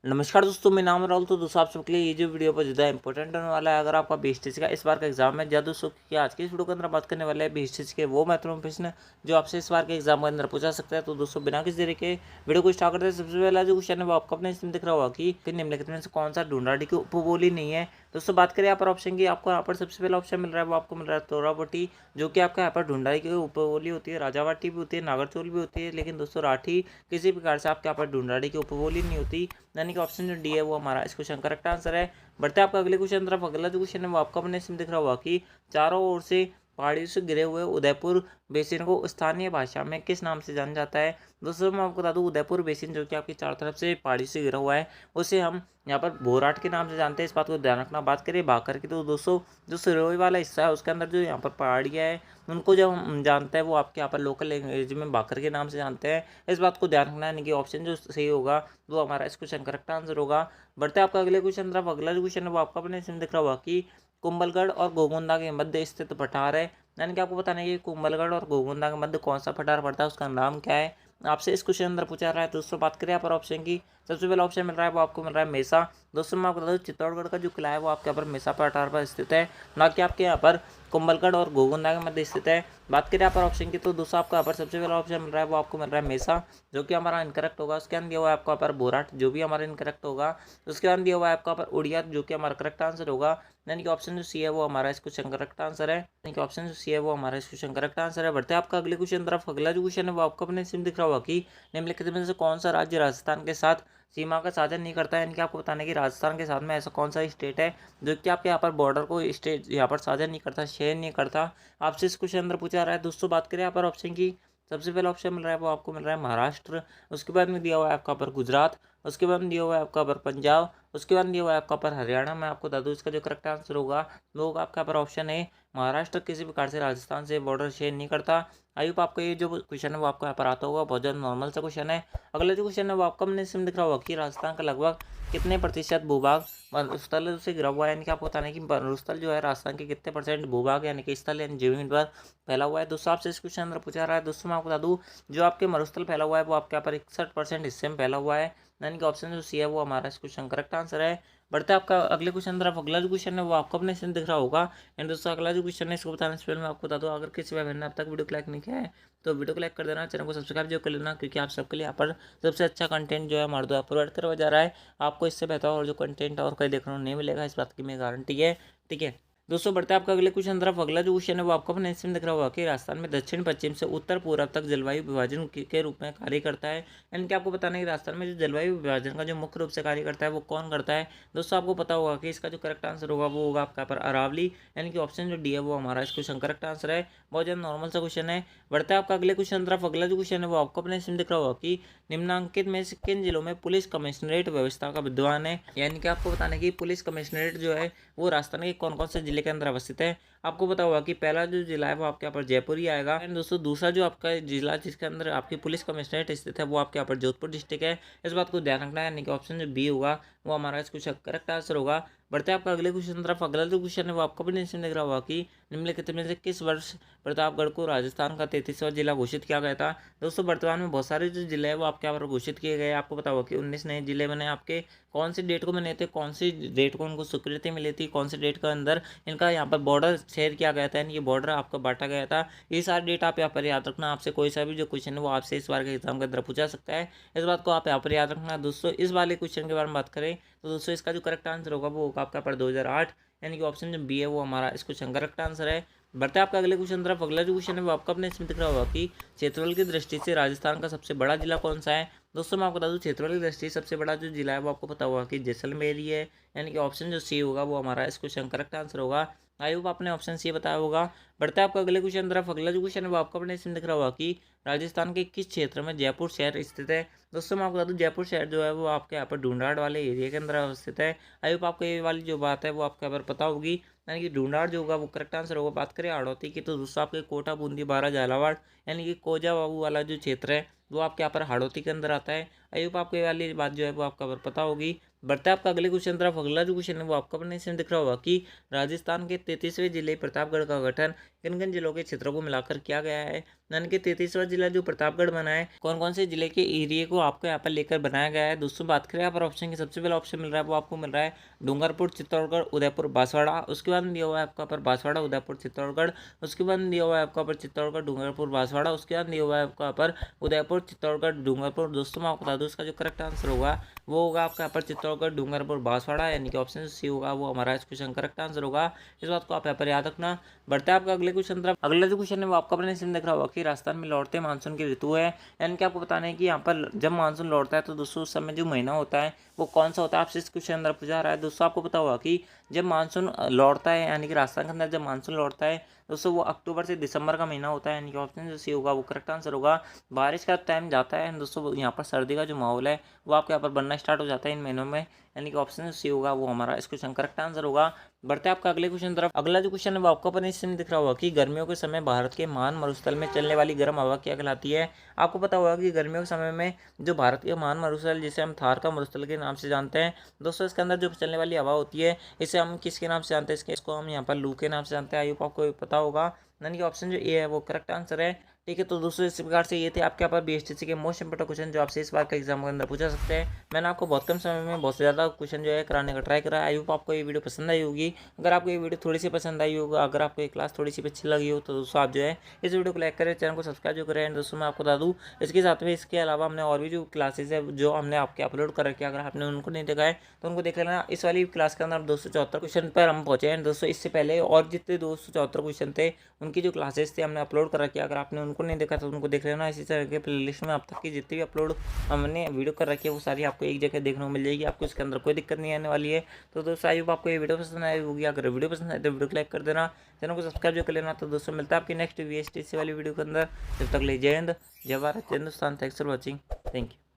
नमस्कार दोस्तों, मेरा नाम राहुल। तो दोस्तों आप सबके लिए ये जो वीडियो बहुत ज़्यादा इंपॉर्टेंट होने वाला है। अगर आपका बीएसटीसी का इस बार का एग्जाम है या दोस्तों कि आज की इस वीडियो के अंदर बात करने वाले हैं बीएसटीसी के वो महत्वपूर्ण प्रश्न जो आपसे इस बार के एग्जाम के अंदर पूछा सकता है। तो दोस्तों बिना किसी देरी के वीडियो को स्टार्ट करते हैं। सबसे पहला जो क्वेश्चन है वो आपको अपने इसमें दिख रहा होगा कि निम्नलिखित में से कौन सा ढूंढाड़ी की उपबोली नहीं है। दोस्तों बात करें यहाँ पर ऑप्शन की, आपको यहाँ पर सबसे पहला ऑप्शन मिल रहा है वो आपको मिल रहा है तोराबटी, जो कि आपका यहाँ पर ढूंढाड़ी की उपबोली होती है। राजावाटी भी होती है, नागरचोल भी होती है, लेकिन दोस्तों राठी किसी प्रकार से आपके यहाँ पर ढूंढाड़ी की उपबोली नहीं होती। यानी कि ऑप्शन जो डी है वो हमारा इस क्वेश्चन करेक्ट आंसर है। बढ़ते हैं आपका अगले क्वेश्चन तरफ। अगला जो क्वेश्चन है वो आपको अपने इसमें दिख रहा होगा कि चारों ओर से पहाड़ियों से घिरे हुए उदयपुर बेसिन को स्थानीय भाषा में किस नाम से जाना जाता है। दोस्तों मैं आपको बता दूं, उदयपुर बेसिन जो कि आपकी चारों तरफ से पहाड़ी से घिरा हुआ है उसे हम यहाँ पर भोराट के नाम से जानते हैं। इस बात को ध्यान रखना। बात करें भाकर की, तो दोस्तों जो सिरोही वाला हिस्सा है उसके अंदर जो यहाँ पर पहाड़ियाँ है उनको जब हम जानते हैं वो आपके यहाँ पर लोकल लैंग्वेज में भाकर के नाम से जानते हैं। इस बात को ध्यान रखना है। यानी कि ऑप्शन जो सही होगा वो हमारा इस क्वेश्चन करेक्ट आंसर होगा। बढ़ते आपका अगले क्वेश्चन तरफ। अगला जो क्वेश्चन है वो आपका अपने इसमें दिख रहा होगा कि कुंभलगढ़ और गोगुंदा के मध्य स्थित पठार है। यानी कि आपको बताना है कि कुंभलगढ़ और गोगुंदा के मध्य कौन सा पठार पड़ता है, उसका नाम क्या है, आपसे इस क्वेश्चन अंदर पूछा रहा है। दोस्तों बात करें यहाँ पर ऑप्शन की, सबसे पहला ऑप्शन मिल रहा है वो आपको मिल रहा है मेसा। दोस्तों मैं आपको बता दूं चित्तौड़गढ़ का जो किला है वो आपके यहाँ पर मेसा पठार पर स्थित है, ना कि आपके यहाँ पर कुंभलगढ़ और गोगुंदा के मध्य स्थित है। बात करें यहाँ पर ऑप्शन की, तो दोस्तों आपको यहाँ पर सबसे पहला ऑप्शन मिल रहा है वो आपको मिल रहा है मेसा, जो कि हमारा इनकरेक्ट होगा। उसके अंदर दिया हुआ है आपको यहाँ पर बोराट, जो भी हमारा इनकरेक्ट होगा। उसके बाद दिया हुआ है आपका पर उड़िया, जो कि हमारा करेक्ट आंसर होगा। यानी कि ऑप्शन जो सी है वो हमारा इस क्वेश्चन करेक्ट आंसर है। यानी कि ऑप्शन जो सी है वो हमारा इस क्वेश्चन करेक्ट आंसर है। बढ़ते हैं आपका अगले क्वेश्चन तरफ। अगला जो क्वेश्चन है वो आपको अपने सिम दिख रहा होगा कि निम्नलिखित में से कौन सा राज्य राजस्थान के साथ सीमा का साझा नहीं करता है। यानी कि आपको बताना है कि राजस्थान के साथ में ऐसा कौन सा स्टेट है जो कि आपके यहाँ पर बॉर्डर को स्टेट यहाँ पर साझा नहीं करता, शेयर नहीं करता, आपसे इस क्वेश्चन अंदर पूछा रहा है। दोस्तों बात करें यहाँ पर ऑप्शन की, सबसे पहला ऑप्शन मिल रहा है वो आपको मिल रहा है महाराष्ट्र। उसके बाद में दिया हुआ है आपका पर गुजरात। उसके बाद में दिया हुआ है आपका पर पंजाब। उसके बाद दिया हुआ है आपका पर हरियाणा। मैं आपको बता दूं इसका जो करेक्ट आंसर होगा वो होगा आपका पर ऑप्शन है महाराष्ट्र किसी प्रकार से राजस्थान से बॉर्डर शेयर नहीं करता। आई होप आपको ये जो क्वेश्चन है वो आपको यहाँ पर आता होगा। बहुत ज़्यादा नॉर्मल सा क्वेश्चन है। अगला जो क्वेश्चन है वो आपको अपने इसमें दिख रहा होगा कि राजस्थान का लगभग कितने प्रतिशत भूभाग मरुस्थल से घिरा हुआ है। यानी कि आपको बताना है कि मरुस्थल जो है राजस्थान के कितने परसेंट भूभाग यानी कि स्थल यानी जमीन पर फैला हुआ है। दोस्तों आपसे इस क्वेश्चन अंदर पूछा रहा है। दोस्तों मैं आपको बता दूं जो आपके मरुस्थल फैला हुआ है वो आपके यहाँ पर 61% हिस्से में फैला हुआ है। यानी कि ऑप्शन जो सी है वो हमारा इस क्वेश्चन करेक्ट आंसर है। बढ़ते हैं आपका अगले क्वेश्चन तरफ। अगला जो क्वेश्चन है वो आपको अपने इसमें दिख रहा होगा। एंड दोस्तों अगला जो क्वेश्चन है इसको बताने से पहले मैं आपको बता दूं, अगर किसी भाई बहन ने अब तक वीडियो को लाइक नहीं किया है तो वीडियो को लाइक कर देना, चैनल को सब्सक्राइब जो कर लेना, क्योंकि आप सबके लिए यहाँ पर सबसे अच्छा कंटेंट जो है हमारे द्वारा प्रोवाइड करवाया जा रहा है। आपको इससे बेहतर और जो कंटेंट और कहीं देखने को नहीं मिलेगा, इस बात की मैं गारंटी है। ठीक है दोस्तों, बढ़ते हैं आपका अगले क्वेश्चन तरफ। अगला जो क्वेश्चन है वो आपको अपने इसमें दिख रहा होगा कि राजस्थान में दक्षिण पश्चिम से उत्तर पूर्व तक जलवायु विभाजन के रूप में कार्य करता है। यानी कि आपको बताना है कि राजस्थान में जो जलवायु विभाजन का जो मुख्य रूप से कार्य करता है वो कौन करता है। दोस्तों आपको पता होगा कि इसका जो करेक्ट आंसर होगा वो होगा आपका पर अरावली। यानी कि ऑप्शन जो डी है वो हमारा इस क्वेश्चन करेक्ट आंसर है। बहुत ज़्यादा नॉर्मल सा क्वेश्चन है। बढ़ता है आपका अगले क्वेश्चन तरफ। अगला जो क्वेश्चन है वो आपको अपने इसमें दिख रहा होगा कि निम्नांकित में से किन जिलों में पुलिस कमिश्नरेट व्यवस्था का विद्यमान है। यानी कि आपको बताना है कि पुलिस कमिश्नरेट जो है वो राजस्थान के कौन कौन से जिले के अंदर अवस्थित है। आपको पता होगा कि पहला जो जिला है वो आपके यहाँ पर जयपुर ही आएगा। एंड दोस्तों दूसरा जो आपका जिला जिसके अंदर आपकी पुलिस कमिश्नरेट स्थित है वो आपके यहाँ पर जोधपुर डिस्ट्रिक्ट है। इस बात को ध्यान रखना है। यानी कि ऑप्शन जो बी होगा वो हमारा इसको करेक्ट आंसर होगा। बढ़ते हैं आपका अगले क्वेश्चन तरफ। अगला जो क्वेश्चन है वो आपको भी नीचे दिख रहा होगा कि निम्नलिखित में से किस वर्ष प्रतापगढ़ को राजस्थान का 33वां जिला घोषित किया गया था। दोस्तों वर्तमान में बहुत सारे जो जिले हैं वो आपके यहाँ पर घोषित किए गए हैं। आपको पता होगा कि 19 नए जिले बने। आपके कौन सी डेट को बने थे, कौन सी डेट को उनको स्वीकृति मिली थी, कौन सी डेट के अंदर इनका यहाँ पर बॉर्डर शेयर किया गया था, यानी कि बॉर्डर आपका बांटा गया था। ये सारी डेट आप यहाँ पर याद रखना। आपसे कोई सा भी जो क्वेश्चन है वो आपसे इस बार के एग्जाम के अंदर पूछा सकता है। इस बात को आप यहाँ पर याद रखना। दोस्तों इस वाले क्वेश्चन के बारे में बात करें तो दोस्तों इसका जो करेक्ट आंसर होगा वो होगा आपका पर 2008। यानी कि ऑप्शन जो बी है वो हमारा इस क्वेश्चन करेक्ट आंसर है। बढ़ते हैं आपका अगले क्वेश्चन तरफ। अगला जो क्वेश्चन है वो आपका अपने इसमें दिख रहा होगा कि क्षेत्रफल की दृष्टि से राजस्थान का सबसे बड़ा जिला कौन सा है। दोस्तों मैं आपको बता दूं क्षेत्रफल की दृष्टि से सबसे बड़ा जो जिला है वो आपको पता होगा कि जैसलमेर ही है। यानी कि ऑप्शन जो सी होगा वो हमारा इस क्वेश्चन करेक्ट आंसर होगा। आई होप आपने ऑप्शन सी बताया होगा। बढ़ता है आपका अगले क्वेश्चन तरफ। अगला जो क्वेश्चन है वो आपको अपने इसमें दिख रहा होगा कि राजस्थान के किस क्षेत्र में जयपुर शहर स्थित है। दोस्तों मैं आपको बता दूं जयपुर शहर जो है वो आपके यहाँ पर ढूंढाड़ वाले एरिया के अंदर अवस्थित है। आई होप आपको ये वाली जो बात है वो आपको यहाँ पर पता होगी। यानी कि ढूंढाड़ जो होगा वो करेक्ट आंसर होगा। बात करें हाड़ौती की तो दोस्तों आपके कोटा बूंदी बारा झालावाड़ यानी कि कोजा बाबू वाला जो क्षेत्र है वो आपके यहाँ पर हाड़ौती के अंदर आता है। आई होप आपको ये वाली बात जो है वो आपका पर पता होगी। बढ़ता है आपका अगले क्वेश्चन तरफ। अगला जो क्वेश्चन है वो आपका अपने इसमें दिख रहा होगा कि राजस्थान के 33वें जिले प्रतापगढ़ का गठन किन किन जिलों के क्षेत्रों को मिलाकर किया गया है। यानी कि 33वां जिला जो प्रतापगढ़ बना है, कौन कौन से जिले के एरिया को आपको यहाँ पर लेकर बनाया गया है। दोस्तों बात करें यहाँ पर ऑप्शन की, सबसे पहला ऑप्शन मिल रहा है वो आपको मिल रहा है डूंगरपुर चित्तौड़गढ़ उदयपुर बांसवाड़ा। उसके बाद दिया हुआ है आपका पर बांसवाड़ा उदयपुर चित्तौड़गढ़। उसके बाद दिया हुआ है आपका पर चित्तौड़गढ़ डूंगरपुर बांसवाड़ा। उसके बाद दिया हुआ है आपका पर उदयपुर चित्तौड़गढ़ डूंगरपुर। दोस्तों मैं आपको बता दूँ इसका जो करेक्ट आंसर होगा वो होगा आपका यहाँ पर चित्तौड़गढ़ डूंगरपुर बांसवाड़ा, यानी कि ऑप्शन सी होगा वो हमारा इस क्वेश्चन करेक्ट आंसर होगा। इस बात को आप यहाँ पर याद रखना। बढ़ते हैं आपका अगले क्वेश्चन तरफ। अगला जो क्वेश्चन है वो आपका अपने स्क्रीन देख रहा होगा कि राजस्थान में लौटते मानसून की ऋतु है, यानी कि आपको बताना है कि यहाँ पर जब मानसून लौटता है तो दोस्तों उस समय जो महीना होता है वो कौन सा होता है, आपसे इस क्वेश्चन अंदर पूछा रहा है। दोस्तों आपको पता होगा कि जब मानसून लौटता है, यानी कि राजस्थान के अंदर जब मानसून लौटता है दोस्तों वो अक्टूबर से दिसंबर का महीना होता है, यानी कि ऑप्शन जो सी होगा वो करेक्ट आंसर होगा। बारिश का टाइम जाता है दोस्तों, यहाँ पर सर्दी का जो माहौल है वो आपके यहाँ पर बनना स्टार्ट हो जाता है इन महीनों में, यानी कि ऑप्शन सी होगा वो हमारा इस क्वेश्चन करेक्ट आंसर होगा। बढ़ते हैं आपका अगले क्वेश्चन तरफ। अगला जो क्वेश्चन है वो आपको अपने इसमें दिख रहा होगा कि गर्मियों के समय भारत के महान मरुस्थल में चलने वाली गर्म हवा क्या कहलाती है। आपको पता होगा कि गर्मियों के समय में जो भारत के महान मरुस्थल जिसे हम थार का मरुस्थल के नाम से जानते हैं दोस्तों, इसके अंदर जो चलने वाली हवा होती है इसे हम किसके नाम से जानते हैं, इसको हम यहाँ पर लू के नाम से जानते हैं। आई होप आपको पता होगा, यानी कि ऑप्शन जो ए है वो करेक्ट आंसर है। ठीक है, तो दोस्तों इस प्रकार से ये थे आपके यहाँ पर बीएसटीसी के मोस्ट इंपोर्टेंट क्वेश्चन जो आपसे इस बार के एग्जाम के अंदर पूछा सकते हैं। मैंने आपको बहुत कम समय में बहुत से ज़्यादा क्वेश्चन जो है कराने का ट्राई करा। आई होप आपको ये वीडियो पसंद आई होगी। अगर आपको ये वीडियो थोड़ी सी पसंद आई होगा, अगर आपको ये क्लास थोड़ी सी अच्छी लगी हो तो दोस्तों आप जो है इस वीडियो को लाइक करें, चैनल को सब्सक्राइब जो करें। दोस्तों मैं आपको बता दूँ इसके साथ में इसके अलावा हमने और भी जो क्लासेज है जो हमने आपके अपलोड कर रखे, अगर आपने उनको नहीं देखा है तो उनको देख लेना। इस वाली क्लास के अंदर 274 क्वेश्चन पर हम पहुंचे हैं दोस्तों। इससे पहले और जितने 274 क्वेश्चन थे उनकी जो क्लासेस थे हमने अपलोड कर रखी है, अगर आपने उनको नहीं देखा तो उनको देख लेना। इसी तरह के प्लेलिस्ट में अब तक की जितनी भी अपलोड हमने वीडियो कर रखी है वो सारी आपको एक जगह देखने को मिल जाएगी, आपको इसके अंदर कोई दिक्कत नहीं आने वाली है। तो दोस्तों आई होप आपको ये वीडियो पसंद आई होगी। अगर वीडियो पसंद आए तो वीडियो को लाइक कर देना, चैनल को सब्सक्राइब जो कर लेना। तो दोस्तों मिलता है आपकी नेक्स्ट वीएसटीसी वाली वीडियो के अंदर। जब तक ले जय हिंद, जय भारत, जय Hindustan. Thanks for watching, thank you.